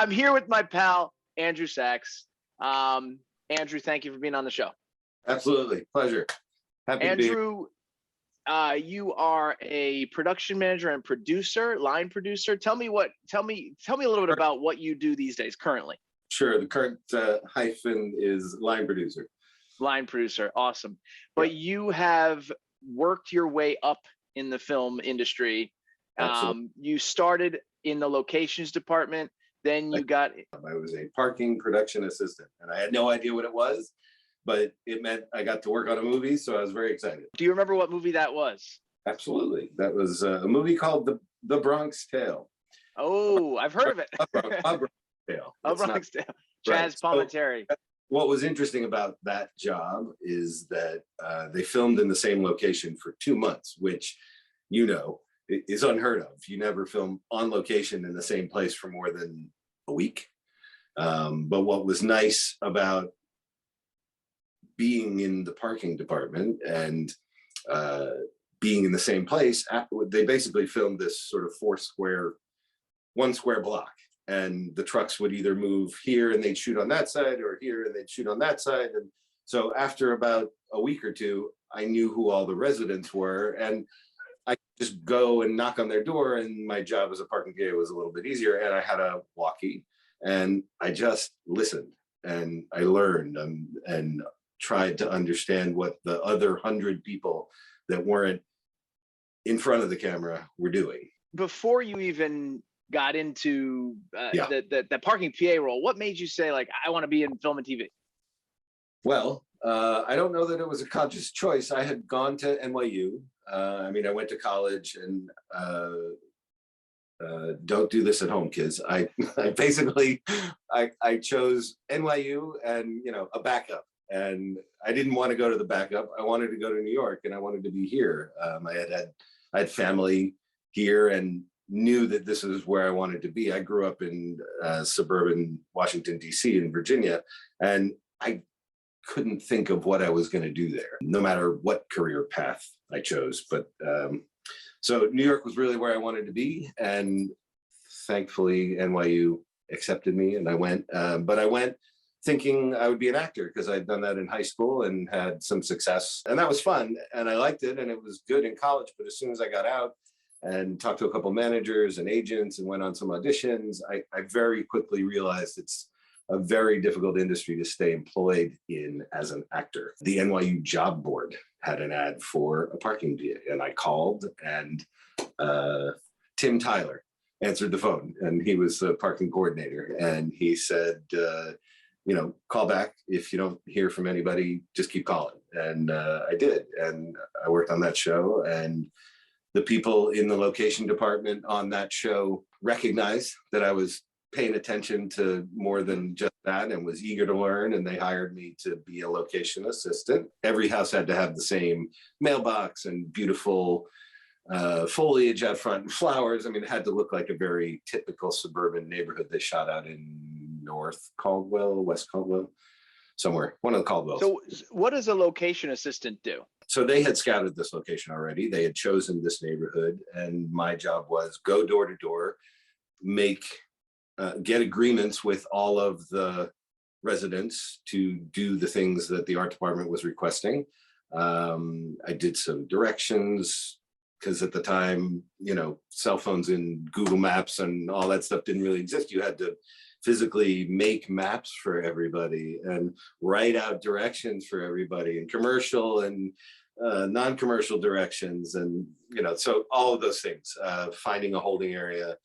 I'm here with my pal, Andrew Saxe. Andrew, thank you for being on the show. Absolutely. Pleasure. Happy to be here. Andrew, you are a production manager and producer, line producer. Tell me a little bit about what you do these days currently. Sure. The current hyphen is line producer. Line producer. Awesome. But you have worked your way up in the film industry. You started in the locations department. Then you got... I was a parking production assistant, and I had no idea what it was, but it meant I got to work on a movie, so I was very excited. Do you remember what movie that was? Absolutely. That was a movie called The Bronx Tale. Oh, I've heard of it. A Bronx Tale. A Bronx Tale. Chaz Palminteri. So, what was interesting about that job is that they filmed in the same location for 2 months, which, is unheard of. You never film on location in the same place for more than a week. But what was nice about being in the parking department and being in the same place, they basically filmed this sort of 1 square block. And the trucks would either move here and they'd shoot on that side, or here and they'd shoot on that side. And so after about a week or two, I knew who all the residents were, and I could just go and knock on their door, and my job as a parking PA was a little bit easier. And I had a walkie, and I just listened and I learned and tried to understand what the other 100 people that weren't in front of the camera were doing. Before you even got into the parking PA role, what made you say, like, I want to be in film and TV? Well, I don't know that it was a conscious choice. I had gone to NYU. I went to college, and don't do this at home, kids. I basically chose NYU and, a backup. And I didn't want to go to the backup. I wanted to go to New York, and I wanted to be here. I had family here and knew that this is where I wanted to be. I grew up in suburban Washington, D.C. and Virginia, and I couldn't think of what I was going to do there, no matter what career path I chose. But so New York was really where I wanted to be, and thankfully NYU accepted me, and I went. But I went thinking I would be an actor because I'd done that in high school and had some success, and that was fun, and I liked it, and it was good in college. But as soon as I got out and talked to a couple managers and agents and went on some auditions, I very quickly realized it's a very difficult industry to stay employed in as an actor. The NYU job board had an ad for a parking PA, and I called, and Tim Tyler answered the phone, and he was the parking coordinator, and he said, call back. If you don't hear from anybody, just keep calling. And I did, and I worked on that show, and the people in the location department on that show recognized that I was paying attention to more than just that and was eager to learn, and they hired me to be a location assistant. Every house had to have the same mailbox and beautiful foliage out front and flowers. It had to look like a very typical suburban neighborhood. They shot out in North Caldwell, West Caldwell, somewhere, one of the Caldwells. So what does a location assistant do? So they had scouted this location already. They had chosen this neighborhood, and my job was go door to door, get agreements with all of the residents to do the things that the art department was requesting. I did some directions, because at the time, cell phones and Google Maps and all that stuff didn't really exist. You had to physically make maps for everybody and write out directions for everybody, and commercial and non-commercial directions. And, so all of those things, finding a holding area,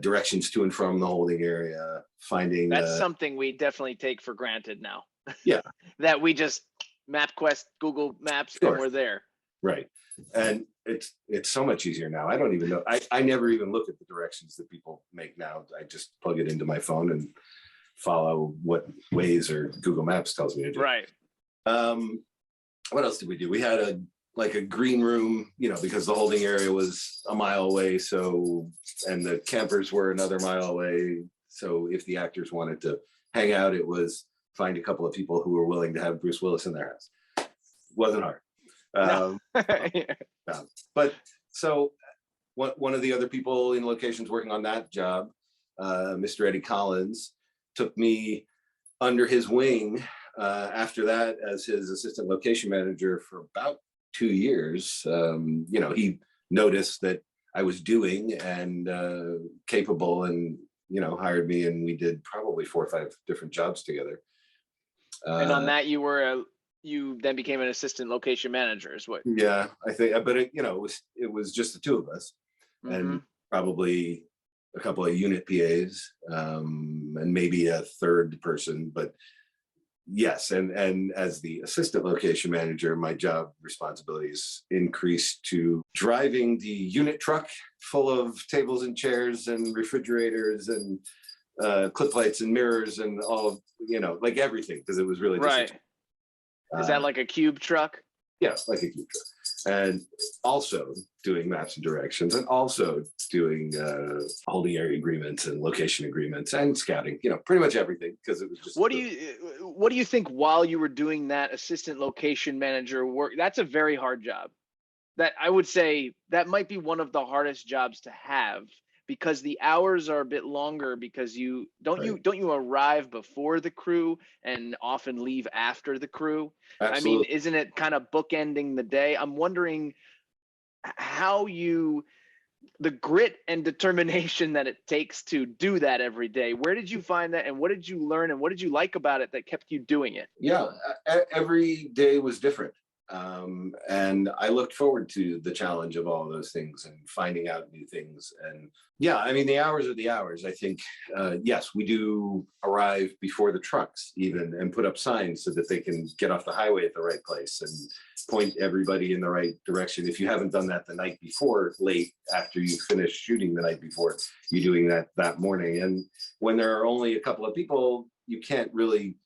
directions to and from the holding area, finding... That's something we definitely take for granted now. Yeah. That we just MapQuest, Google Maps, and we're there. Right. And it's so much easier now. I don't even know. I never even look at the directions that people make now. I just plug it into my phone and follow what Waze or Google Maps tells me to do. Right. What else did we do? We had a green room, because the holding area was a mile away. So, and the campers were another mile away. So if the actors wanted to hang out, it was find a couple of people who were willing to have Bruce Willis in their house. Wasn't hard. No. But so one of the other people in locations working on that job Mr. Eddie Collins, took me under his wing after that as his assistant location manager for about 2 years. He noticed that I was doing and capable, and hired me, and we did probably 4 or 5 different jobs together. And on that, you then became an assistant location manager, is what? Yeah, I think, but it was just the two of us, and probably a couple of unit PAs, and maybe a third person. But yes, and as the assistant location manager, my job responsibilities increased to driving the unit truck full of tables and chairs and refrigerators and clip lights and mirrors and all of, like everything, because it was really just right. Is that like a cube truck? Yes, like a cube truck. And also doing maps and directions, and also doing holding area agreements and location agreements and scouting, pretty much everything, because it was just. What do you think while you were doing that assistant location manager work? That's a very hard job. That I would say that might be one of the hardest jobs to have, because the hours are a bit longer, because you arrive before the crew and often leave after the crew. Absolutely. I mean, isn't it kind of bookending the day? I'm wondering how the grit and determination that it takes to do that every day. Where did you find that, and what did you learn, and what did you like about it that kept you doing it? Yeah, every day was different. And I looked forward to the challenge of all those things and finding out new things. And yeah, I mean, the hours are the hours. I think, yes, we do arrive before the trucks even, and put up signs so that they can get off the highway at the right place and point everybody in the right direction. If you haven't done that the night before, late after you finish shooting the night before, you're doing that morning. And when there are only a couple of people, you can't really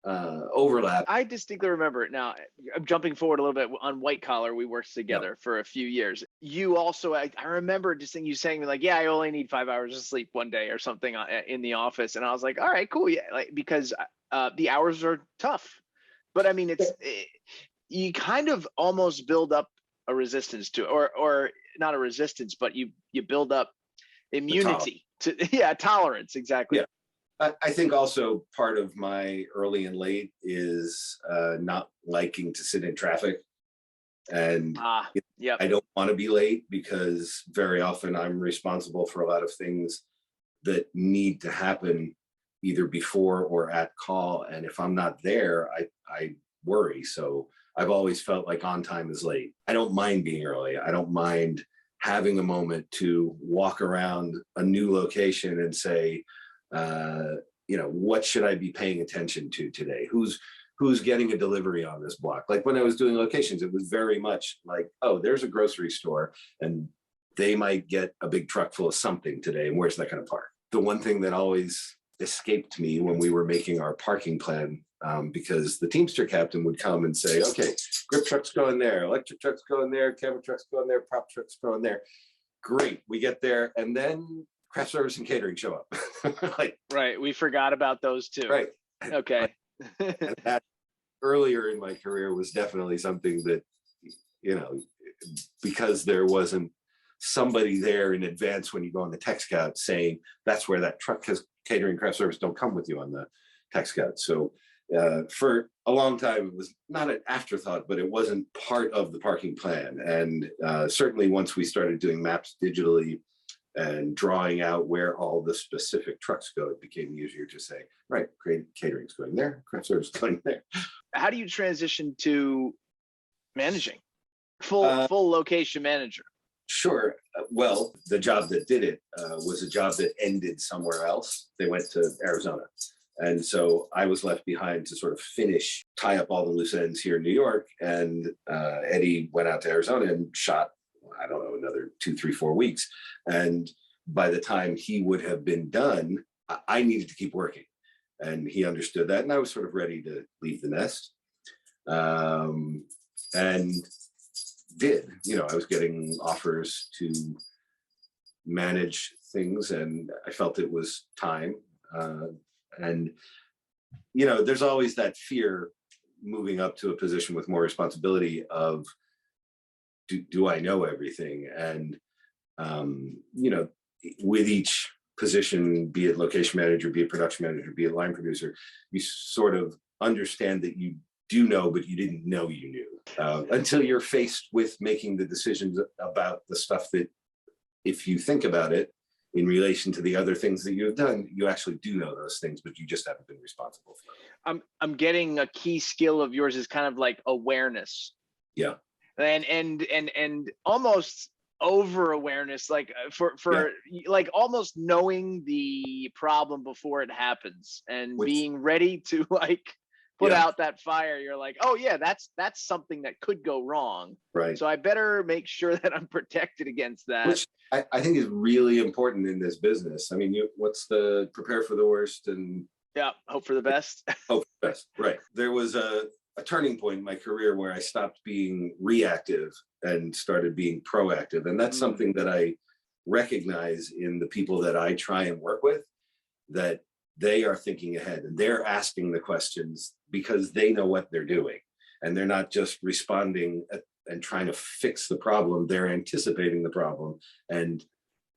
overlap. I distinctly remember it. Now, I'm jumping forward a little bit. On White Collar, we worked together for a few years. You also, I remember just you saying like, yeah, I only need 5 hours of sleep one day or something in the office. And I was like, all right, cool. Yeah. Because the hours are tough, but I mean, you kind of almost build up a resistance to, or not a resistance, but you build up immunity to, tolerance. Exactly. Yeah. I think also part of my early and late is not liking to sit in traffic. And I don't want to be late, because very often I'm responsible for a lot of things that need to happen either before or at call. And if I'm not there, I worry. So I've always felt like on time is late. I don't mind being early. I don't mind having a moment to walk around a new location and say, what should I be paying attention to today? Who's getting a delivery on this block? Like when I was doing locations, it was very much like, oh, there's a grocery store and they might get a big truck full of something today, and where's that going to park? The one thing that always escaped me when we were making our parking plan, because the Teamster captain would come and say, okay, grip trucks going there, electric trucks going there, camera trucks going there, prop trucks going there. Great, we get there, and then craft service and catering show up. Right, we forgot about those too. Right. Okay. And that earlier in my career was definitely something that, because there wasn't somebody there in advance when you go on the tech scout saying that's where that truck has catering, craft service don't come with you on the tech scout. So for a long time, it was not an afterthought, but it wasn't part of the parking plan. And certainly once we started doing maps digitally and drawing out where all the specific trucks go, it became easier to say, right, catering's going there, craft service is going there. How do you transition to managing full location manager? Sure. Well, the job that did it was a job that ended somewhere else. They went to Arizona. And so I was left behind to sort of tie up all the loose ends here in New York. And Eddie went out to Arizona and shot, I don't know, another 2, 3, 4 weeks. And by the time he would have been done, I needed to keep working. And he understood that. And I was sort of ready to leave the nest. And did, I was getting offers to manage things, and I felt it was time. And there's always that fear moving up to a position with more responsibility of, do I know everything? And with each position, be it location manager, be it production manager, be it line producer, you sort of understand that you do know, but you didn't know you knew until you're faced with making the decisions about the stuff that, if you think about it in relation to the other things that you have done, you actually do know those things, but you just haven't been responsible for them. I'm getting a key skill of yours is kind of like awareness. Yeah. And almost over awareness, like for like almost knowing the problem before it happens and being ready to like put out that fire. You're like, oh yeah, that's something that could go wrong. Right. So I better make sure that I'm protected against that. Which I think is really important in this business. I mean, what's the prepare for the worst and hope for the best. Hope for the best. Right. There was a turning point in my career where I stopped being reactive and started being proactive. And that's something that I recognize in the people that I try and work with, that they are thinking ahead and they're asking the questions because they know what they're doing. And they're not just responding and trying to fix the problem. They're anticipating the problem and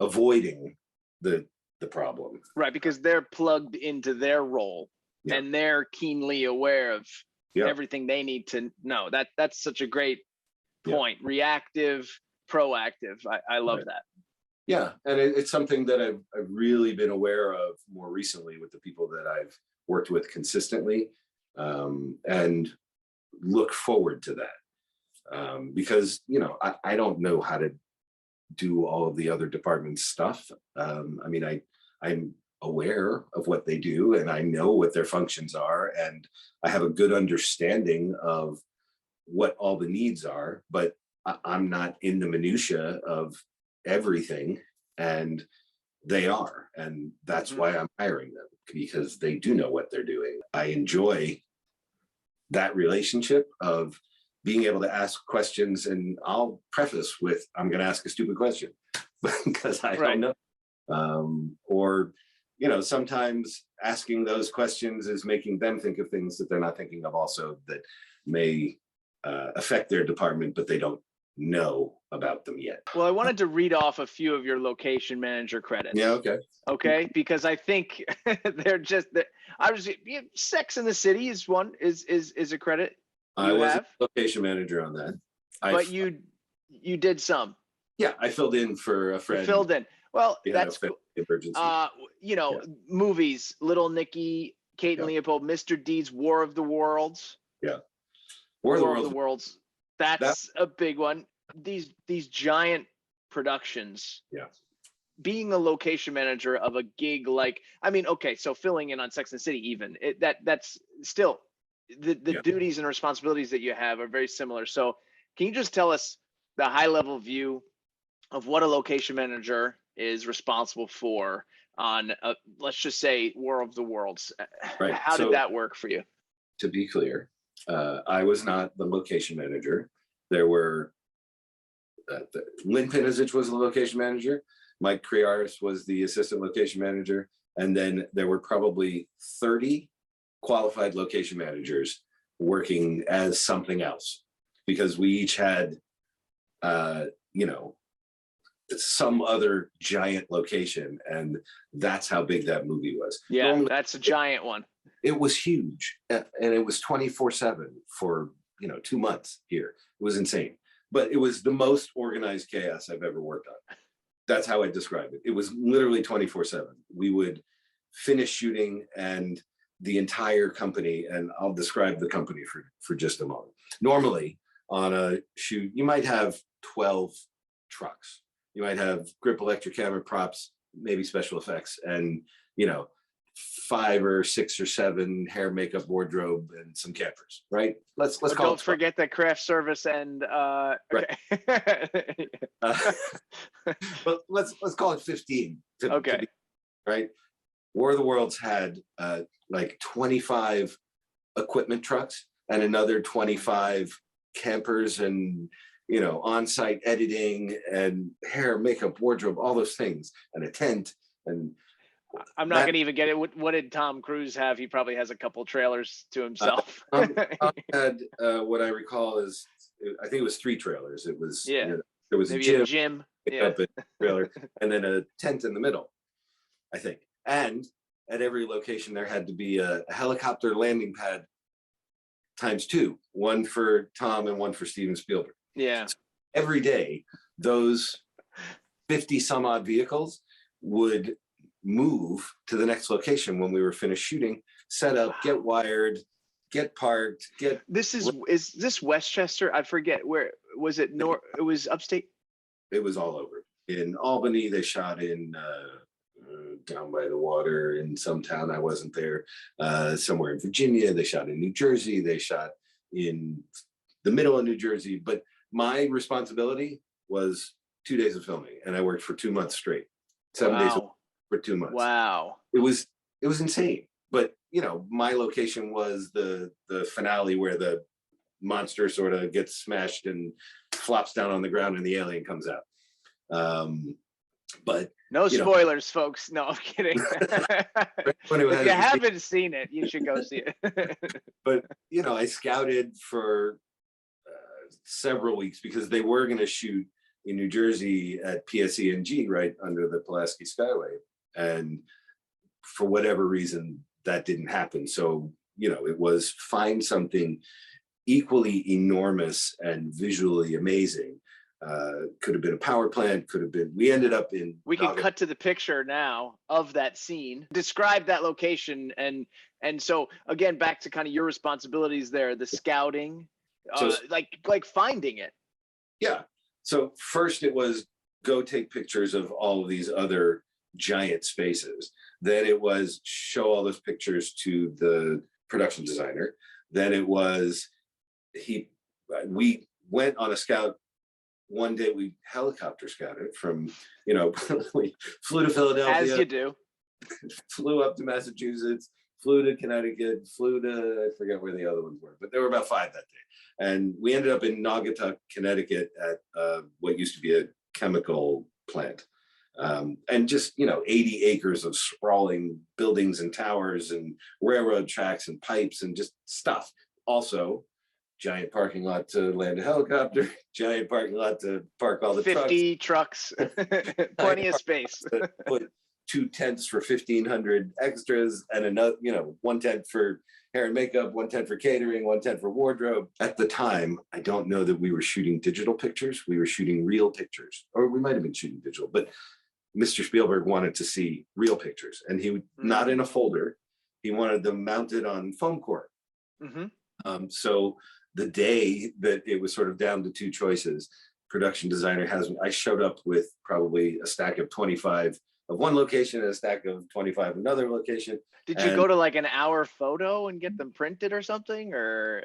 avoiding the problem. Right, because they're plugged into their role and they're keenly aware of everything they need to know. That's such a great point. Reactive, proactive. I love that. Yeah, and it's something that I've really been aware of more recently with the people that I've worked with consistently, and look forward to that. Because, I don't know how to do all of the other departments' stuff. I mean, I'm aware of what they do and I know what their functions are, and I have a good understanding of what all the needs are, but I'm not in the minutia of everything, and they are, and that's why I'm hiring them, because they do know what they're doing. I enjoy that relationship of being able to ask questions, and I'll preface with, I'm going to ask a stupid question because I don't know. Or, sometimes asking those questions is making them think of things that they're not thinking of also, that may affect their department, but they don't know about them yet. Well, I wanted to read off a few of your location manager credits. Yeah, okay. Okay, because I think they're just Sex in the City is one, is a credit. I was a location manager on that. But you did some. Yeah, I filled in for a friend. You filled in. Well, that's cool. Emergency. Movies, Little Nicky, Kate and Leopold, Mr. Deeds, War of the Worlds. Yeah. War of the Worlds. That's a big one. These giant productions. Yeah. Being a location manager of a gig so filling in on Sex and the City, even that's still the duties and responsibilities that you have are very similar. So can you just tell us the high level view of what a location manager is responsible for on let's just say War of the Worlds? Right. How did that work for you? To be clear, I was not the location manager. There were Lynn Pinizich was the location manager. Mike Criaris was the assistant location manager. And then there were probably 30 qualified location managers working as something else, because we each had, some other giant location. And that's how big that movie was. Yeah, normally, that's a giant one. It was huge. And it was 24/7 for, 2 months here. It was insane. But it was the most organized chaos I've ever worked on. That's how I describe it. It was literally 24/7. We would finish shooting and the entire company, and I'll describe the company for just a moment. Normally on a shoot, you might have 12 trucks. You might have grip electric camera, props, maybe special effects, and 5 or 6 or 7 hair, makeup, wardrobe, and some campers, right? Let's call don't forget the craft service and right. But let's call it 15. Right. War of the Worlds had like 25 equipment trucks and another 25 campers and on-site editing and hair, makeup, wardrobe, all those things, and a tent. And I'm not going to even get it. What did Tom Cruise have? He probably has a couple trailers to himself. Tom had what I recall is, I think it was 3 trailers. It was there was maybe a gym, a trailer, and then a tent in the middle. I think. And at every location, there had to be a helicopter landing pad ×2, one for Tom and one for Steven Spielberg. Yeah. So every day, those 50 some odd vehicles would move to the next location when we were finished shooting, set up, get wired, get parked, is this Westchester? I forget, where was it? It was upstate. It was all over. In Albany, they shot in down by the water in some town, I wasn't there. Somewhere in Virginia, they shot in New Jersey, they shot in the middle of New Jersey. But my responsibility was 2 days of filming, and I worked for 2 months straight, 7 days for 2 months. Wow. It was insane. But my location was the finale where the monster sort of gets smashed and flops down on the ground and the alien comes out. But no spoilers, folks. No, I'm kidding. If you haven't seen it, you should go see it. But I scouted for several weeks because they were going to shoot in New Jersey at PSENG, right under the Pulaski Skyway, and for whatever reason that didn't happen. So it was find something equally enormous and visually amazing. Could have been a power plant, could have been, we ended up in. We can cut to the picture now of that scene. Describe that location. And so again, back to kind of your responsibilities there, the scouting, like finding it. Yeah. So first it was go take pictures of all of these other giant spaces. Then it was show all those pictures to the production designer. Then it was, we went on a scout. One day we helicopter scouted from, we flew to Philadelphia. As you do. Flew up to Massachusetts, flew to Connecticut, flew to, I forget where the other ones were, but there were about 5 that day. And we ended up in Naugatuck, Connecticut at what used to be a chemical plant. And just, 80 acres of sprawling buildings and towers and railroad tracks and pipes and just stuff. Also, giant parking lot to land a helicopter, giant parking lot to park all the 50 trucks, plenty of space. Put 2 tents for 1,500 extras and another, 1 tent for hair and makeup, 1 tent for catering, 1 tent for wardrobe. At the time, I don't know that we were shooting digital pictures. We were shooting real pictures, or we might've been shooting digital, but Mr. Spielberg wanted to see real pictures, and he would not in a folder. He wanted them mounted on foam core. Mm-hmm. So the day that it was sort of down to 2 choices, production designer I showed up with probably a stack of 25 of one location and a stack of 25 another location. Did you go to like an hour photo and get them printed or something, or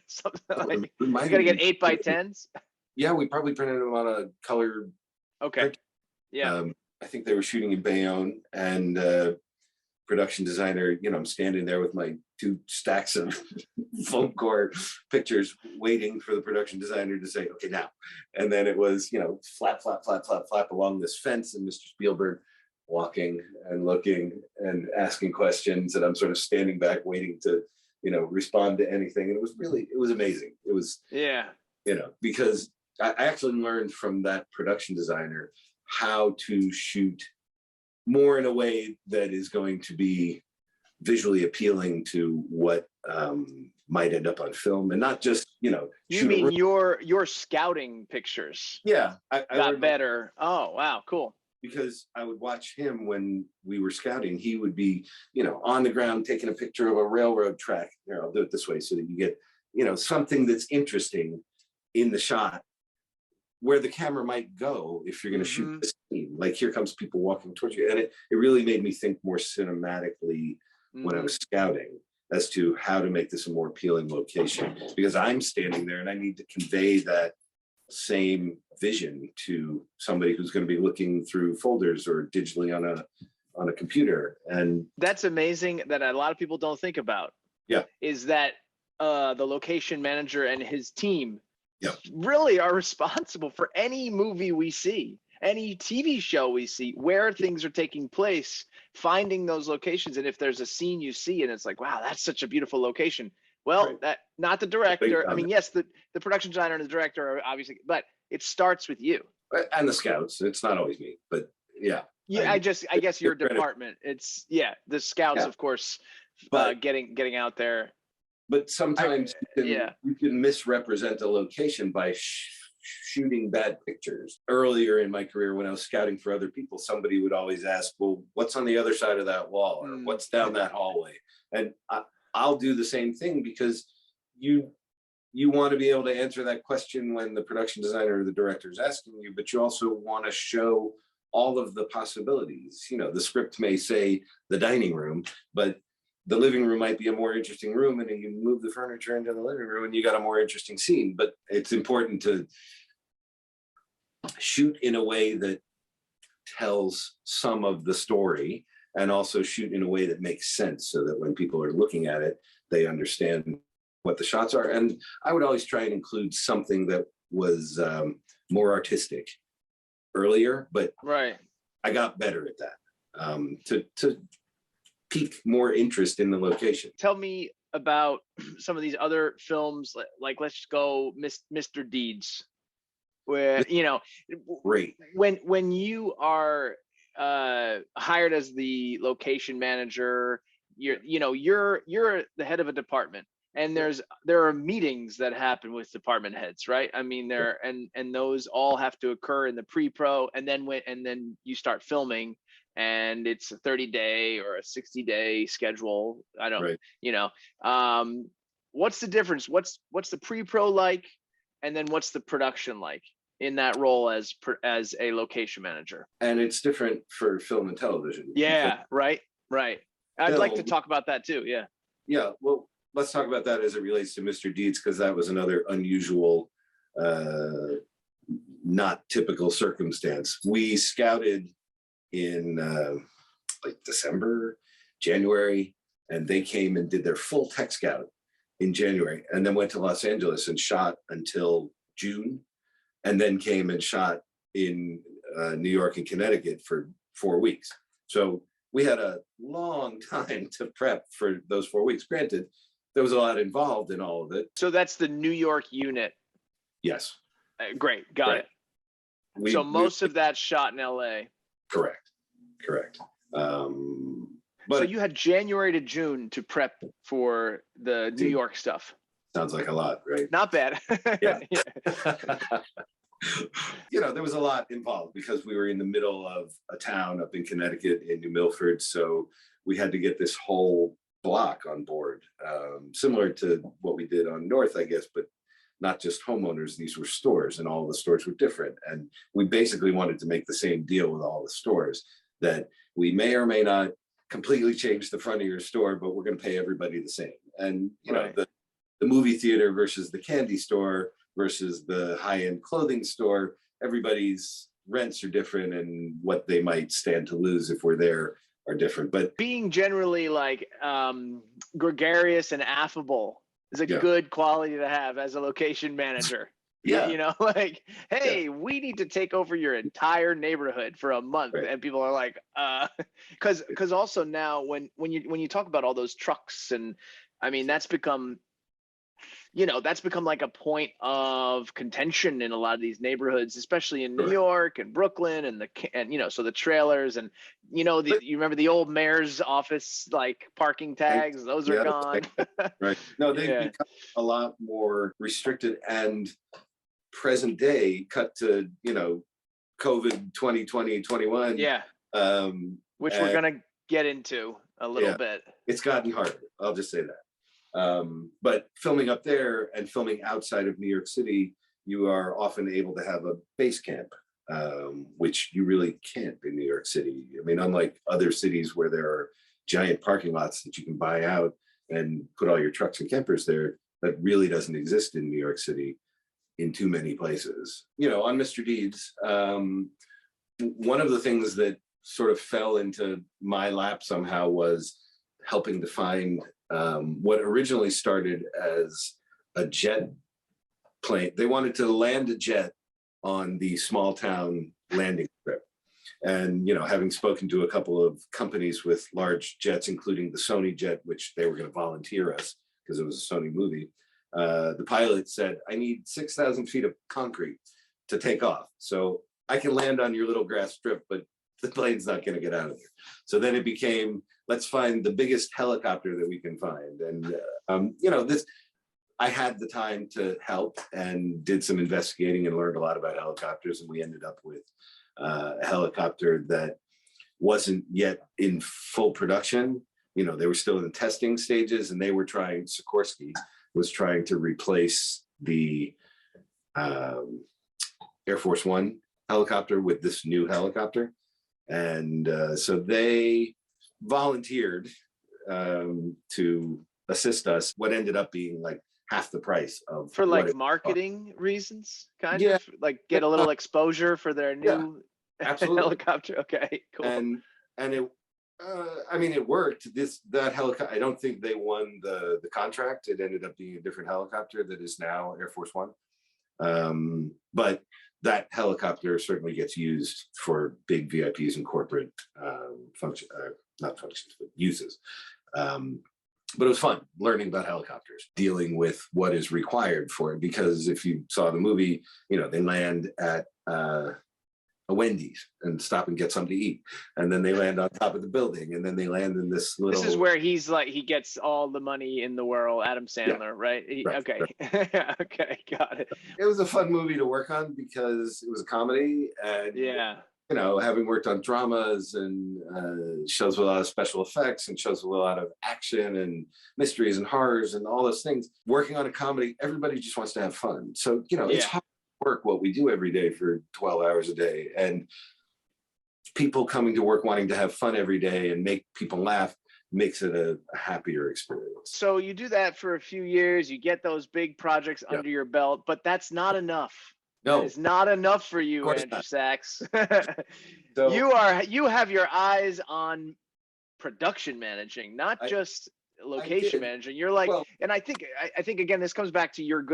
something like? You gotta get 8x10s. Yeah, we probably printed them on a color. Okay. Print. Yeah. I think they were shooting in Bayonne, and production designer, I'm standing there with my 2 stacks of foam core pictures waiting for the production designer to say, okay, now. And then it was, flap, flap, flap, flap, flap along this fence, and Mr. Spielberg walking and looking and asking questions. And I'm sort of standing back waiting to, respond to anything. And it was amazing. It was, because I actually learned from that production designer how to shoot more in a way that is going to be visually appealing to what might end up on film, and not just You mean your scouting pictures? Yeah, I got better. Oh wow, cool. Because I would watch him when we were scouting. He would be on the ground taking a picture of a railroad track. I'll do it this way so that you get something that's interesting in the shot, where the camera might go if you're going to shoot the scene. Like, here comes people walking towards you. And it really made me think more cinematically when I was scouting as to how to make this a more appealing location, because I'm standing there and I need to convey that same vision to somebody who's going to be looking through folders or digitally on a computer. And that's amazing that a lot of people don't think about. Yeah. Is that the location manager and his team really are responsible for any movie we see, any TV show we see, where things are taking place, finding those locations. And if there's a scene you see and it's like, wow, that's such a beautiful location. Well, that not the director. I mean, yes, the production designer and the director are obviously, but it starts with you. And the scouts. It's not always me, but yeah. Yeah, I guess your credit. department. It's the scouts, Yeah. of course, But getting out there. sometimes Yeah. you can misrepresent a location by shooting bad pictures. Earlier in my career, when I was scouting for other people, somebody would always ask, well, what's on the other side of that wall, or what's down that hallway? And I'll do the same thing, because you want to be able to answer that question when the production designer or the director is asking you, but you also want to show all of the possibilities. You know, the script may say the dining room, but the living room might be a more interesting room, and then you move the furniture into the living room and you got a more interesting scene. But it's important to shoot in a way that tells some of the story, and also shoot in a way that makes sense, so that when people are looking at it, they understand what the shots are. And I would always try and include something that was more artistic earlier, but Right. I got better at that, to pique more interest in the location. Tell me about some of these other films, like let's go Mr. Deeds, where Great. when you are hired as the location manager, you're the head of a department, and there are meetings that happen with department heads, right? I mean, and those all have to occur in the pre-pro, and then you start filming, and it's a 30-day or a 60-day schedule. I don't, Right. What's the difference? What's the pre-pro like, and then what's the production like in that role as a location manager? And it's different for film and television. Yeah, right. I'd like to talk about that too. Yeah. Yeah, well, let's talk about that as it relates to Mr. Deeds, because that was another unusual, not typical circumstance. We scouted in like December, January, and they came and did their full tech scout in January, and then went to Los Angeles and shot until June, and then came and shot in New York and Connecticut for 4 weeks. So we had a long time to prep for those 4 weeks. Granted, there was a lot involved in all of it. So that's the New York unit. Yes. Great. Got it. So most of that shot in LA. Correct. But so you had January to June to prep for the New York stuff. Sounds like a lot, right? Not bad. Yeah. There was a lot involved, because we were in the middle of a town up in Connecticut, in New Milford. So we had to get this whole block on board, similar to what we did on North, I guess, but not just homeowners. These were stores, and all the stores were different. And we basically wanted to make the same deal with all the stores, that we may or may not completely change the front of your store, but we're going to pay everybody the same. And, the movie theater versus the candy store versus the high-end clothing store, everybody's rents are different, and what they might stand to lose if we're there are different. But being generally like gregarious and affable is a good quality to have as a location manager. Yeah. Like, hey, we need to take over your entire neighborhood for a month. Right. And people are like, because also now when you talk about all those trucks, and I mean, that's become like a point of contention in a lot of these neighborhoods, especially in New York and Brooklyn, and so the trailers, and you remember the old mayor's office, like parking tags, those are gone. Right. No, they've become a lot more restricted, and present day cut to, COVID 2020, 21. Yeah. Which we're going to get into a little bit. It's gotten harder. I'll just say that. But filming up there and filming outside of New York City, you are often able to have a base camp, which you really can't in New York City. I mean, unlike other cities where there are giant parking lots that you can buy out and put all your trucks and campers there, that really doesn't exist in New York City in too many places. On Mr. Deeds, one of the things that sort of fell into my lap somehow was helping to find what originally started as a jet plane. They wanted to land a jet on the small town landing strip. And, having spoken to a couple of companies with large jets, including the Sony jet, which they were going to volunteer us because it was a Sony movie, the pilot said, I need 6,000 feet of concrete to take off. So I can land on your little grass strip, but the plane's not going to get out of there. So then it became, let's find the biggest helicopter that we can find. And, I had the time to help and did some investigating and learned a lot about helicopters. And we ended up with a helicopter that wasn't yet in full production. They were still in the testing stages, and they were trying, Sikorsky was trying to replace the Air Force One helicopter with this new helicopter. And so they volunteered to assist us, what ended up being like half the price of, for like marketing reasons, kind of like get a little exposure for their new helicopter. Okay, cool. And it, it worked. That helicopter, I don't think they won the contract. It ended up being a different helicopter that is now Air Force One. But that helicopter certainly gets used for big VIPs and corporate not functions, but uses. But it was fun learning about helicopters, dealing with what is required for it. Because if you saw the movie, they land at a Wendy's and stop and get something to eat. And then they land on top of the building. And then they land in this little... This is where he's like, he gets all the money in the world, Adam Sandler, right? Okay. Right. Okay, got it. It was a fun movie to work on because it was a comedy. And having worked on dramas and shows with a lot of special effects and shows with a lot of action and mysteries and horrors and all those things, working on a comedy, everybody just wants to have fun. So, it's hard work what we do every day for 12 hours a day, and people coming to work wanting to have fun every day and make people laugh makes it a happier experience. So you do that for a few years, you get those big projects under your belt, but that's not enough. No, it's not enough for you, Andrew Saxe. So, you have your eyes on production managing, not just location managing. You're like, and I think again, this comes back to you're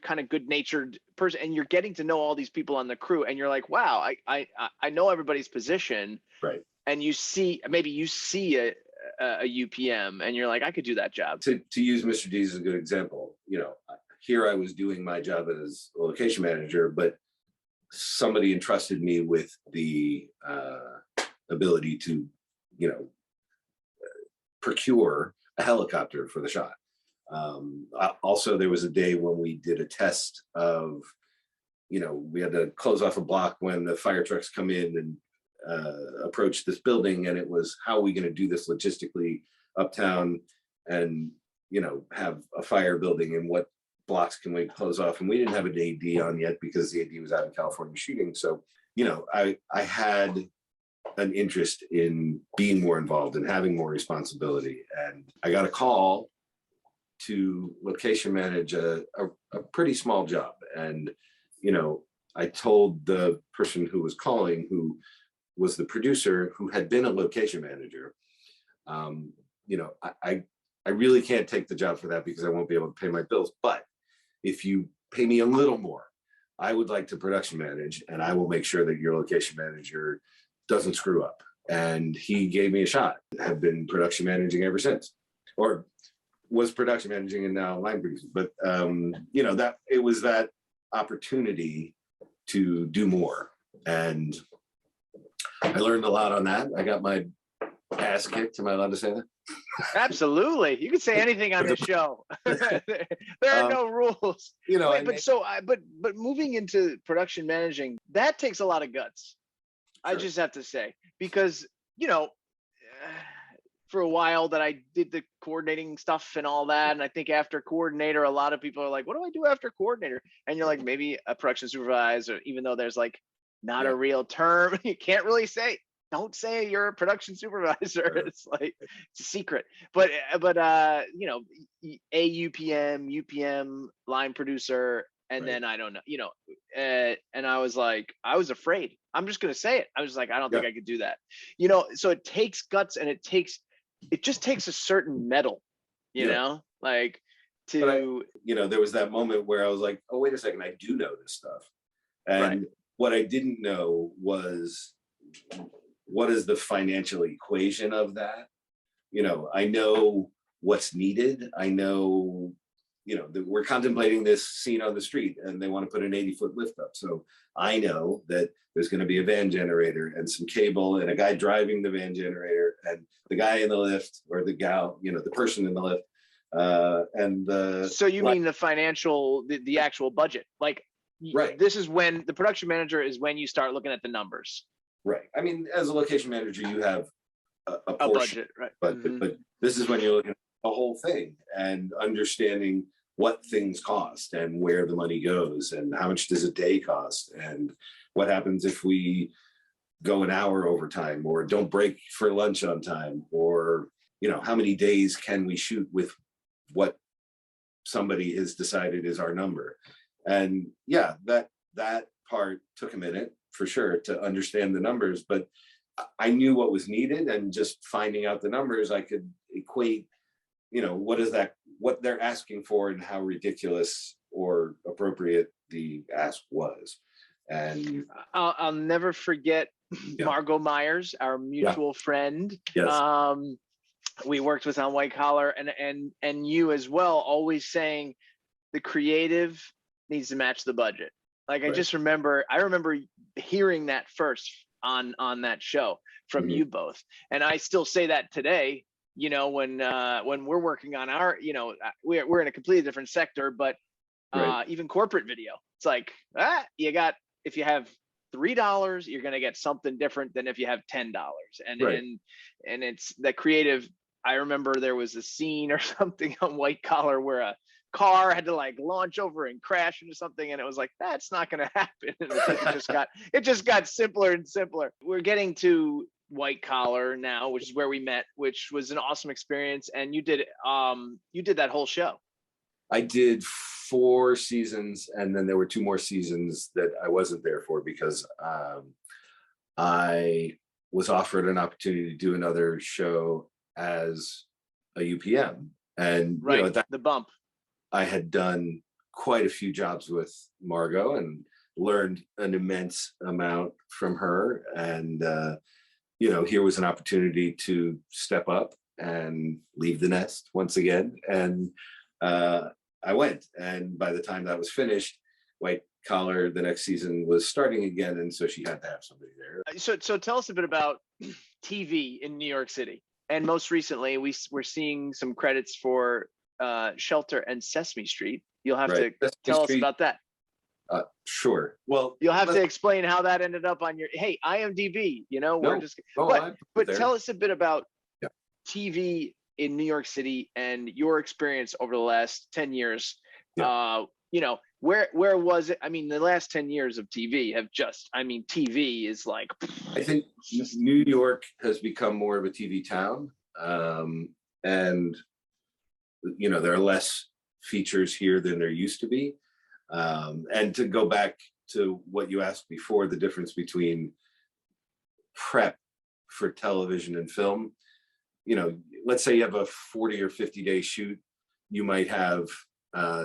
kind of good natured person, and you're getting to know all these people on the crew, and you're like, wow, I know everybody's position, right? And you see a UPM, and you're like, I could do that job. To use Mr. D's as a good example, here I was doing my job as a location manager, but somebody entrusted me with the ability to, procure a helicopter for the shot. Also, there was a day when we did a test of, we had to close off a block when the fire trucks come in and approach this building, and it was, how are we going to do this logistically uptown and, have a fire building, and what blocks can we close off? And we didn't have an AD on yet because the AD was out in California shooting. So, I had an interest in being more involved and having more responsibility. And I got a call to location manage a pretty small job. And, I told the person who was calling, who was the producer, who had been a location manager, I really can't take the job for that because I won't be able to pay my bills. But if you pay me a little more, I would like to production manage, and I will make sure that your location manager doesn't screw up. And he gave me a shot. Have been production managing ever since, or was production managing and now line producing. But that it was that opportunity to do more, and I learned a lot on that. I got my ass kicked. Am I allowed to say that? Absolutely. You can say anything on this show. There are no rules. But moving into production managing, that takes a lot of guts. Sure. I just have to say, because, for a while that I did the coordinating stuff and all that. And I think after coordinator, a lot of people are like, what do I do after coordinator? And you're like, maybe a production supervisor, even though there's like not a real term. You can't really say. Don't say you're a production supervisor. It's like, it's a secret. But a UPM, UPM, line producer, and then I don't know, and I was like, I was afraid. I'm just gonna say it. I was like, I don't think I could do that. So it takes guts, and it just takes a certain mettle, like to. But there was that moment where I was like, oh, wait a second, I do know this stuff, and what I didn't know was, what is the financial equation of that? I know what's needed. I know we're contemplating this scene on the street and they want to put an 80-foot lift up. So I know that there's going to be a van generator and some cable and a guy driving the van generator and the guy in the lift, or the gal, the person in the lift. So you mean the financial, the actual budget, like, right. This is when the production manager is when you start looking at the numbers. Right. I mean, as a location manager, you have a portion, budget, right? But this is when you're looking at the whole thing and understanding what things cost and where the money goes and how much does a day cost and what happens if we go an hour overtime or don't break for lunch on time, or how many days can we shoot with what somebody has decided is our number. And yeah, that part took a minute for sure to understand the numbers, but I knew what was needed, and just finding out the numbers, I could equate, what they're asking for and how ridiculous or appropriate the ask was. And I'll never forget Margot Myers, our mutual friend. Yes. We worked with on White Collar, and you as well, always saying the creative needs to match the budget. Like, right. I remember hearing that first on that show from you both, and I still say that today. When we're working on our, we're in a completely different sector, but right. Even corporate video, it's like, if you have $3, you're going to get something different than if you have $10. And right. and it's the creative. I remember there was a scene or something on White Collar where a car had to like launch over and crash into something, and it was like, that's not going to happen. And it's like it just got simpler and simpler. We're getting to White Collar now, which is where we met, which was an awesome experience. And you did that whole show. I did 4 seasons, and then there were 2 more seasons that I wasn't there for because I was offered an opportunity to do another show as a UPM. And right, the bump. I had done quite a few jobs with Margot and learned an immense amount from her. And here was an opportunity to step up and leave the nest once again. And I went, and by the time that was finished, White Collar, the next season, was starting again, and so she had to have somebody there. So tell us a bit about TV in New York City, and most recently, we're seeing some credits for Shelter and Sesame Street. You'll have to tell us about that. Sure. Well, you'll have to explain how that ended up on your IMDb. But tell us a bit about TV in New York City and your experience over the last 10 years. Where was it? I mean, the last 10 years of TV have TV is like, I think New York has become more of a TV town. And there are less features here than there used to be. And to go back to what you asked before, the difference between prep for television and film, let's say you have a 40 or 50 day shoot, you might have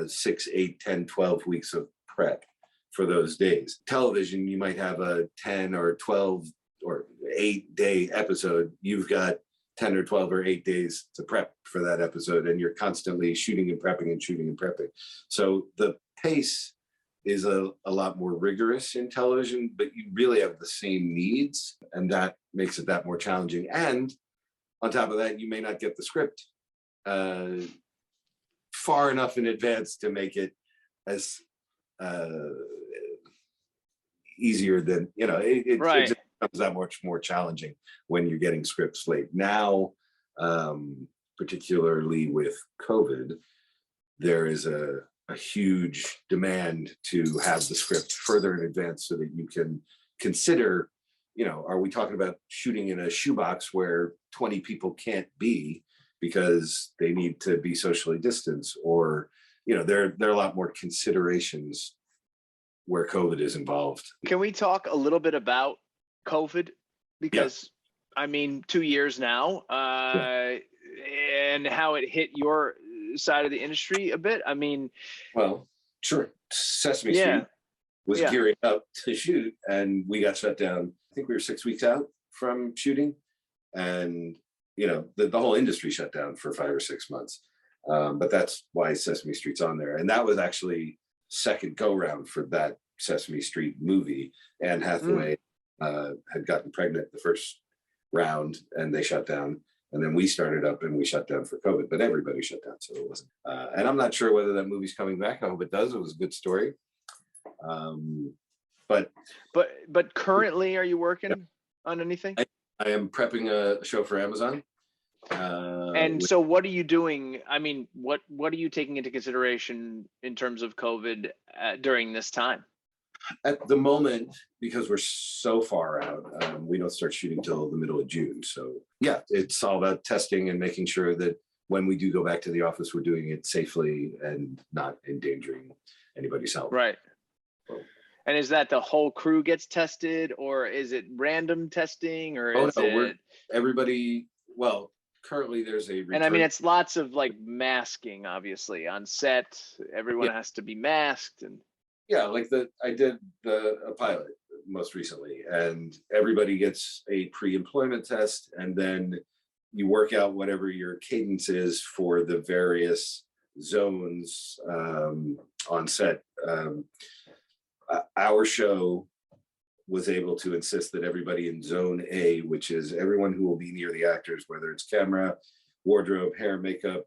6, 8, 10, 12 weeks of prep for those days. Television, you might have a 10 or 12 or 8 day episode. You've got 10 or 12 or 8 days to prep for that episode, and you're constantly shooting and prepping and shooting and prepping. So the pace is a lot more rigorous in television, but you really have the same needs, and that makes it that more challenging. And on top of that, you may not get the script far enough in advance to make it as easier than, it just becomes that much more challenging when you're getting scripts late. Now, particularly with COVID, there is a huge demand to have the script further in advance so that you can consider, are we talking about shooting in a shoebox where 20 people can't be because they need to be socially distanced, or, there are a lot more considerations where COVID is involved. Can we talk a little bit about COVID? Because 2 years now, and how it hit your side of the industry a bit. Well, sure. Sesame Street was gearing up to shoot, and we got shut down. I think we were 6 weeks out from shooting, and the whole industry shut down for 5 or 6 months. But that's why Sesame Street's on there. And that was actually second go round for that Sesame Street movie. Anne Hathaway had gotten pregnant the first round and they shut down. And then we started up and we shut down for COVID, but everybody shut down. So it wasn't. And I'm not sure whether that movie's coming back. I hope it does. It was a good story. But currently, are you working on anything? I am prepping a show for Amazon. And so what are you doing? I mean, what are you taking into consideration in terms of COVID during this time? At the moment, because we're so far out, we don't start shooting till the middle of June. So yeah, it's all about testing and making sure that when we do go back to the office, we're doing it safely and not endangering anybody's health. Right. And is that the whole crew gets tested, or is it random testing, or everybody? Well, currently there's a return. And I mean, it's lots of like masking, obviously on set. Everyone has to be masked, and like I did a pilot most recently, and everybody gets a pre-employment test, and then you work out whatever your cadence is for the various zones on set. Our show was able to insist that everybody in zone A, which is everyone who will be near the actors, whether it's camera, wardrobe, hair, makeup,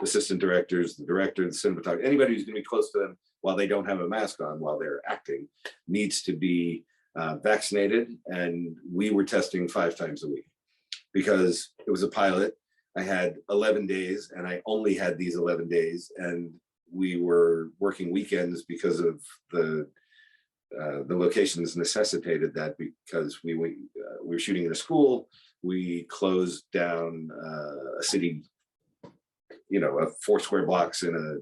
assistant directors, the director, the cinematographer, anybody who's going to be close to them while they don't have a mask on while they're acting, needs to be vaccinated. And we were testing 5 times a week because it was a pilot. I had 11 days and I only had these 11 days. And we were working weekends because of the locations necessitated that, because we were shooting in a school. We closed down a city, a 4 square blocks in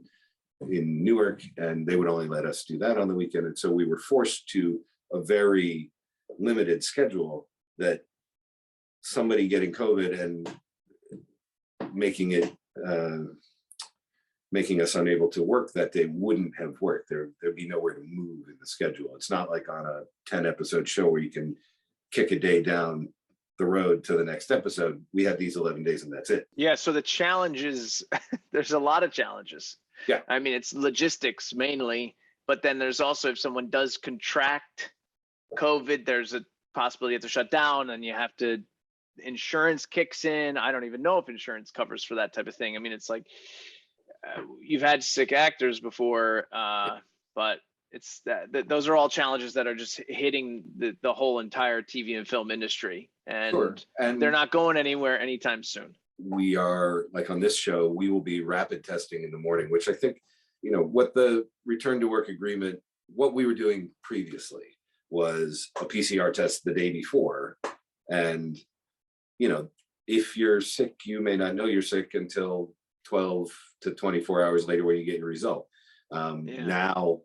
Newark, and they would only let us do that on the weekend. And so we were forced to a very limited schedule that somebody getting COVID and making us unable to work that day wouldn't have worked. There'd be nowhere to move in the schedule. It's not like on a 10 episode show where you can kick a day down the road to the next episode. We had these 11 days and that's it. Yeah. So the challenge there's a lot of challenges. Yeah. I mean, it's logistics mainly, but then there's also, if someone does contract COVID, there's a possibility you have to shut down and you have to, insurance kicks in. I don't even know if insurance covers for that type of thing. I mean, it's like, you've had sick actors before, but it's those are all challenges that are just hitting the whole entire TV and film industry, and, sure. And they're not going anywhere anytime soon. We are, like on this show, we will be rapid testing in the morning, which I think, what the return to work agreement, what we were doing previously was a PCR test the day before. And, if you're sick, you may not know you're sick until 12 to 24 hours later when you get your result. Now,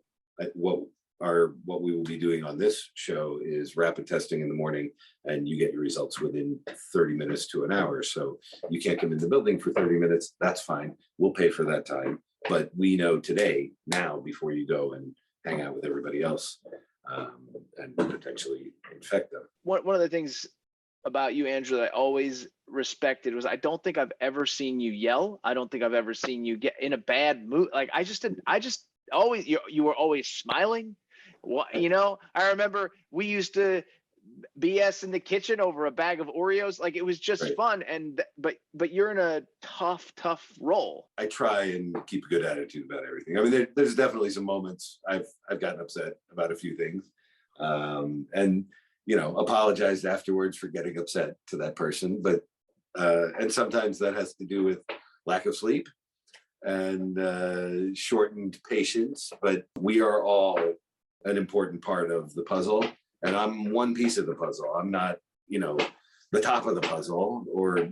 what we will be doing on this show is rapid testing in the morning, and you get your results within 30 minutes to an hour. So you can't come in the building for 30 minutes. That's fine. We'll pay for that time. But we know today, now, before you go and hang out with everybody else and potentially infect them. One of the things about you, Andrew, that I always respected was I don't think I've ever seen you yell. I don't think I've ever seen you get in a bad mood. Like I just always, you were always smiling. I remember we used to BS in the kitchen over a bag of Oreos. Like it was just fun. And but you're in a tough role. I try and keep a good attitude about everything. I mean, there's definitely some moments I've gotten upset about a few things, and apologized afterwards for getting upset to that person. But and sometimes that has to do with lack of sleep and shortened patience. But we are all an important part of the puzzle, and I'm one piece of the puzzle. I'm not, the top of the puzzle, or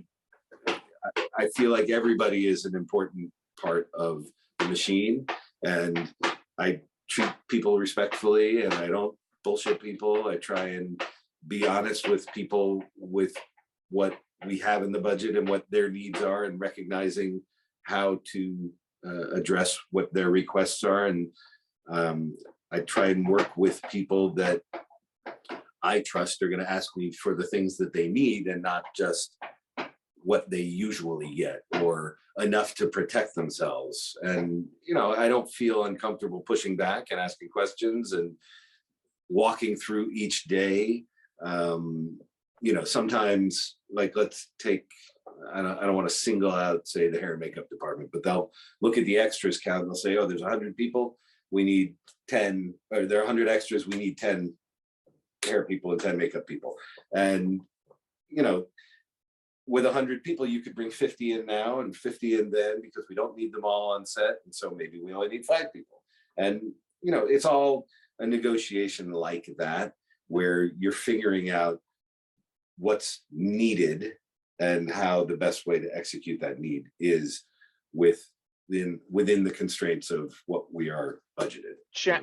I feel like everybody is an important part of the machine, and I treat people respectfully, and I don't bullshit people. I try and be honest with people with what we have in the budget and what their needs are, and recognizing how to address what their requests are. And I try and work with people that I trust are going to ask me for the things that they need, and not just what they usually get, or enough to protect themselves. And, I don't feel uncomfortable pushing back and asking questions and walking through each day. Sometimes, like, let's take, I don't want to single out, say, the hair and makeup department, but they'll look at the extras count and they'll say, oh, there's 100 people, we need 10, or there are 100 extras, we need 10 hair people and 10 makeup people. And, with 100 people, you could bring 50 in now and 50 in then, because we don't need them all on set. And so maybe we only need 5 people. And, it's all a negotiation like that, where you're figuring out what's needed and how the best way to execute that need is within the constraints of what we are budgeted.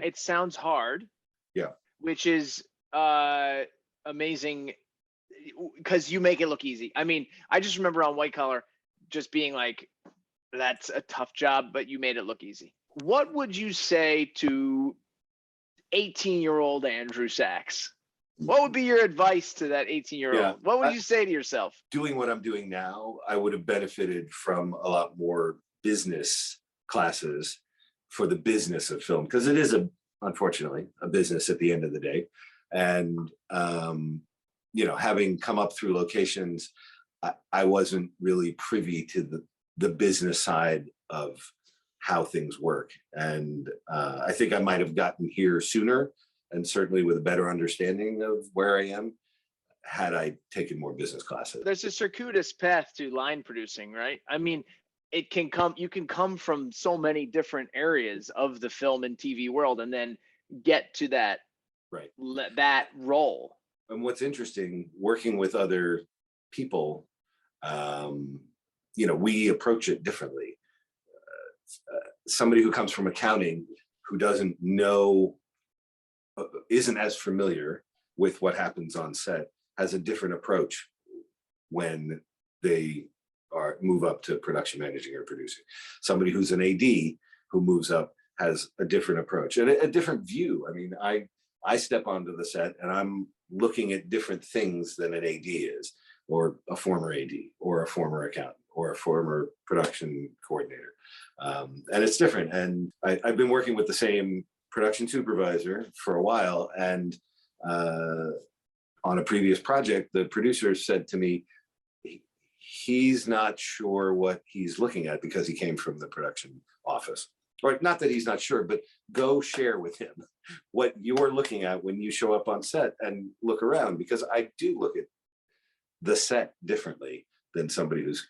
It sounds hard. Yeah. Which is amazing, because you make it look easy. I mean, I just remember on White Collar just being like, that's a tough job, but you made it look easy. What would you say to 18-year-old Andrew Saxe? What would be your advice to that 18-year-old? Yeah, what would you say to yourself? Doing what I'm doing now, I would have benefited from a lot more business classes for the business of film, because it is unfortunately a business at the end of the day. And having come up through locations, I wasn't really privy to the business side of how things work. And I think I might have gotten here sooner, and certainly with a better understanding of where I am, had I taken more business classes. There's a circuitous path to line producing, right? I mean, you can come from so many different areas of the film and TV world and then get to that, right, that role. And what's interesting, working with other people, we approach it differently. Somebody who comes from accounting, who doesn't know, isn't as familiar with what happens on set, has a different approach when they move up to production managing or producing. Somebody who's an AD who moves up has a different approach and a different view. I mean, I step onto the set and I'm looking at different things than an AD is, or a former AD, or a former accountant, or a former production coordinator. And it's different. And I've been working with the same production supervisor for a while. And on a previous project, the producer said to me, he's not sure what he's looking at because he came from the production office. Or not that he's not sure, but go share with him what you're looking at when you show up on set and look around, because I do look at the set differently than somebody who's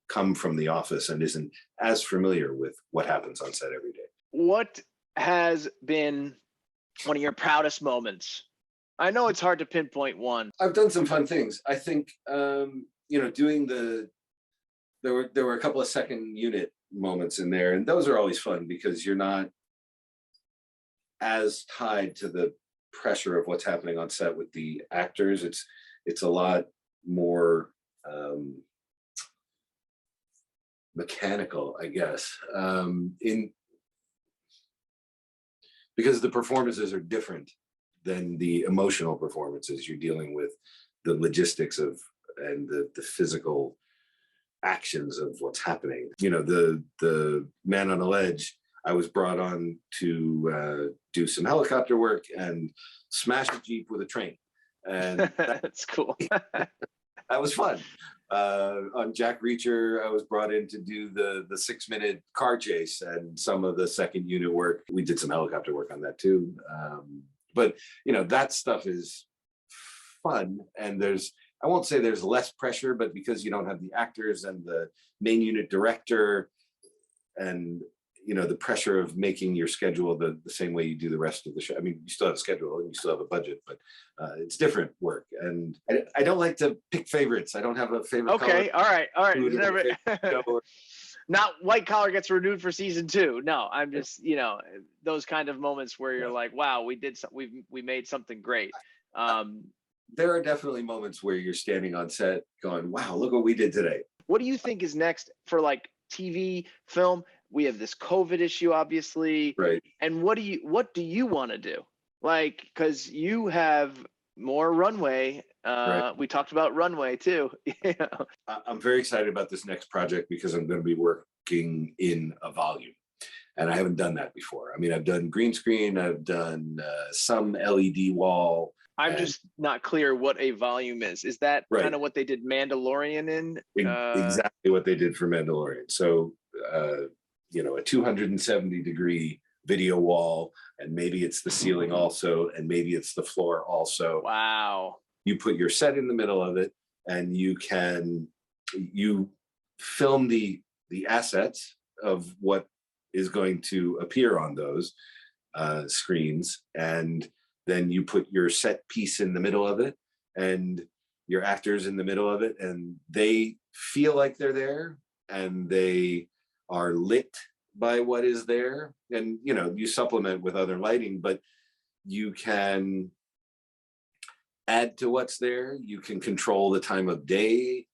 come from the office and isn't as familiar with what happens on set every day. What has been one of your proudest moments? I know it's hard to pinpoint one. I've done some fun things. I think, doing there were a couple of second unit moments in there, and those are always fun because you're not as tied to the pressure of what's happening on set with the actors. It's a lot more mechanical, I guess, because the performances are different than the emotional performances. You're dealing with the logistics of and the physical actions of what's happening. The Man on a Ledge, I was brought on to do some helicopter work and smash a Jeep with a train. And that's cool. That was fun. On Jack Reacher, I was brought in to do the 6-minute car chase and some of the second unit work. We did some helicopter work on that too. But that stuff is fun. And I won't say there's less pressure, but because you don't have the actors and the main unit director and the pressure of making your schedule the same way you do the rest of the show. I mean, you still have a schedule and you still have a budget, but it's different work. And I don't like to pick favorites. I don't have a favorite. Okay, color. all right. Never... Not White Collar gets renewed for season 2. No, I'm just those kind of moments where you're like, wow, we made something great. There are definitely moments where you're standing on set going, wow, look what we did today. What do you think is next for like TV, film? We have this COVID issue, obviously. Right. And what do you want to do? Like, because you have more runway. Right. We talked about runway too. Yeah. I'm very excited about this next project because I'm going to be working in a volume. And I haven't done that before. I mean, I've done green screen, I've done some LED wall. I'm just not clear what a volume is. Is that Right. kind of what they did Mandalorian in? Exactly what they did for Mandalorian. So, you know, a 270-degree video wall, and maybe it's the ceiling also, and maybe it's the floor also. Wow. You put your set in the middle of it, and you film the assets of what is going to appear on those screens, and then you put your set piece in the middle of it and your actors in the middle of it, and they feel like they're there and they are lit by what is there. And you know, you supplement with other lighting, but you can add to what's there. You can control the time of day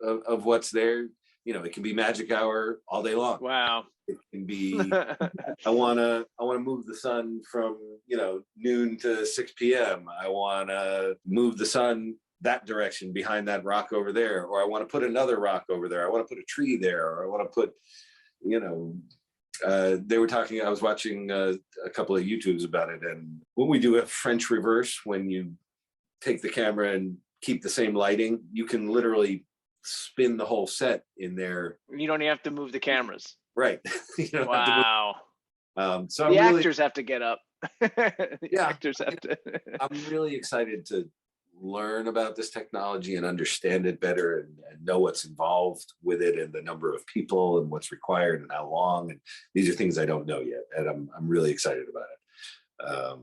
of what's there. You know, it can be magic hour all day long. Wow. It can be I wanna move the sun from, you know, noon to 6 p.m. I wanna move the sun that direction behind that rock over there, or I want to put another rock over there. I want to put a tree there, or I want to put, you know, they were talking, I was watching a couple of YouTubes about it. And when we do a French reverse, when you take the camera and keep the same lighting, you can literally spin the whole set in there. You don't even have to move the cameras. Right. You don't have to move. So the actors have to get up. Actors have to. I'm really excited to learn about this technology and understand it better, and know what's involved with it, and the number of people, and what's required, and how long. And these are things I don't know yet, and I'm really excited about it.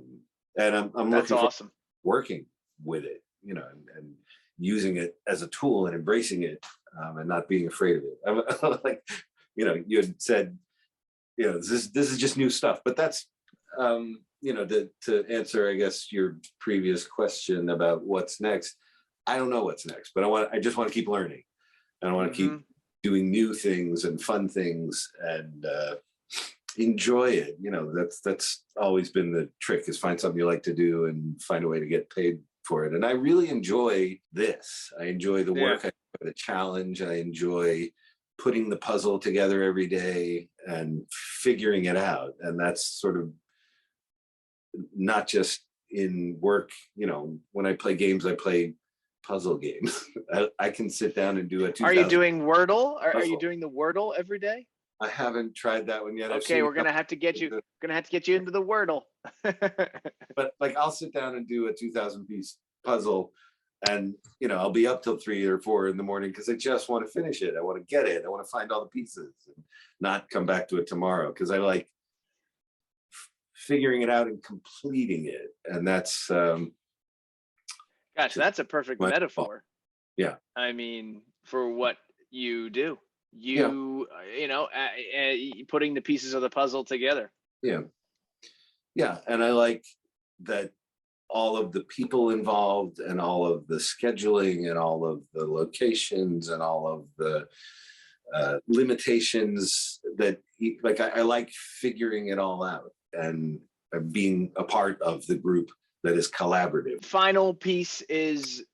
And I'm That's looking awesome. Working with it, you know, and using it as a tool and embracing it, and not being afraid of it. I'm like, you know, you had said, you know, this is just new stuff, but that's, you know, to answer, I guess, your previous question about what's next. I don't know what's next, but I just want to keep learning, and I want to keep doing new things and fun things, and enjoy it. You know, that's always been the trick, is find something you like to do and find a way to get paid for it. And I really enjoy this. I enjoy the work, I enjoy the challenge, I enjoy putting the puzzle together every day and figuring it out. And that's sort of not just in work. You know, when I play games, I play puzzle games. I can sit down and do a 2000. Are you doing Wordle? Are you doing the Wordle every day? I haven't tried that one yet. Okay, we're gonna have to get you. Gonna have to get you into the Wordle. But like, I'll sit down and do a 2,000-piece puzzle, and you know, I'll be up till 3 or 4 in the morning because I just want to finish it. I want to get it. I want to find all the pieces and not come back to it tomorrow, because I like figuring it out and completing it. And that's gosh, that's a perfect metaphor. Yeah. I mean, for what you do, you know, putting the pieces of the puzzle together. Yeah. And I like that all of the people involved, and all of the scheduling, and all of the locations, and all of the limitations that like, I like figuring it all out, and being a part of the group that is collaborative. Final piece is,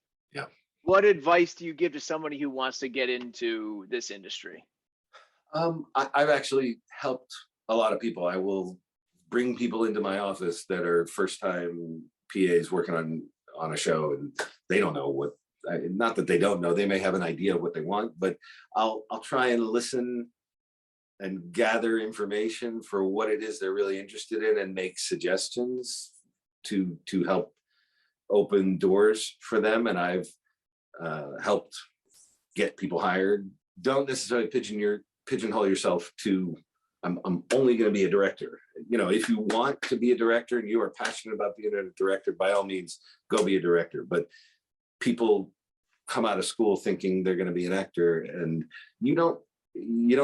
what advice do you give to somebody who wants to get into this industry? I've actually helped a lot of people. I will bring people into my office that are first-time PAs working on a show, and they don't know what, not that they don't know, they may have an idea of what they want, but I'll try and listen and gather information for what it is they're really interested in, and make suggestions to help open doors for them. And I've helped get people hired. Don't necessarily pigeonhole yourself to, I'm only going to be a director. You know, if you want to be a director and you are passionate about being a director, by all means, go be a director. But people come out of school thinking they're going to be an actor, and you don't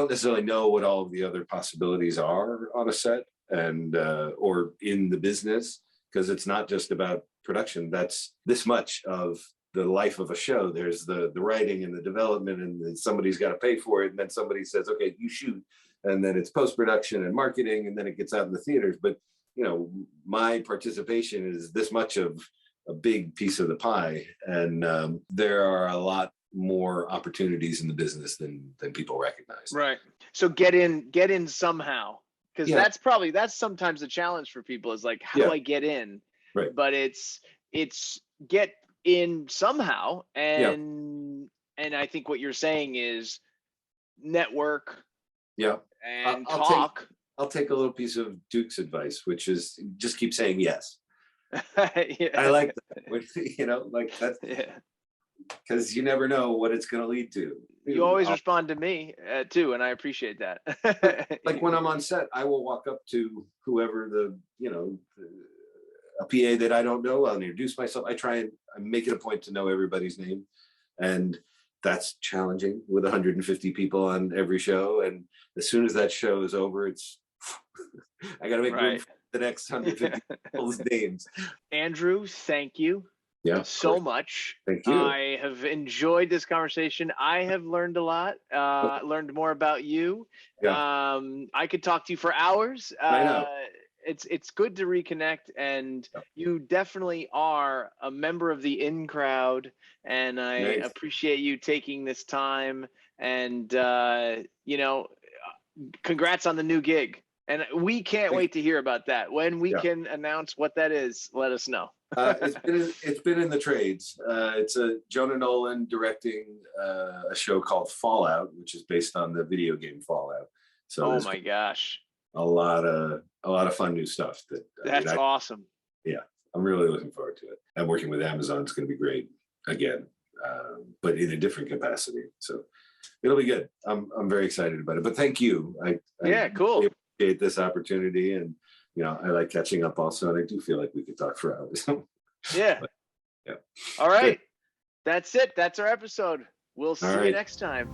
necessarily know what all of the other possibilities are on a set, and or in the business, because it's not just about production. That's this much of the life of a show. There's the writing and the development, and then somebody's got to pay for it, and then somebody says, okay, you shoot, and then it's post-production and marketing, and then it gets out in the theaters. But you know, my participation is this much of a big piece of the pie, and there are a lot more opportunities in the business than people recognize. Right. So get in somehow, because that's sometimes the challenge for people, is like, how do I get in? Right. But it's get in somehow, and I think what you're saying is network. Yeah. And talk. I'll take a little piece of Duke's advice, which is just keep saying yes. Yeah. I like that. You know, like that's because you never know what it's going to lead to. You always respond to me too, and I appreciate that. Like when I'm on set, I will walk up to whoever a PA that I don't know. I'll introduce myself. I make it a point to know everybody's name, and that's challenging with 150 people on every show. And as soon as that show is over, it's I got to make room for the next 150 people's names. Andrew, thank you. So much. Thank you. I have enjoyed this conversation. I have learned a lot, learned more about you. I could talk to you for hours. I know. It's good to reconnect, and you definitely are a member of the in crowd, and I appreciate you taking this time, and congrats on the new gig. And we can't wait to hear about that. When we can announce what that is, let us know. It's been in the trades. It's a Jonah Nolan directing a show called Fallout, which is based on the video game Fallout. So oh my gosh, a lot of fun new stuff. That's awesome. Yeah, I'm really looking forward to it. And working with Amazon is going to be great again, but in a different capacity. So it'll be good. I'm very excited about it. But thank you. Cool. Appreciate this opportunity, and I like catching up also, and I do feel like we could talk for hours. Yeah. All right. That's it. That's our episode. We'll see you next time.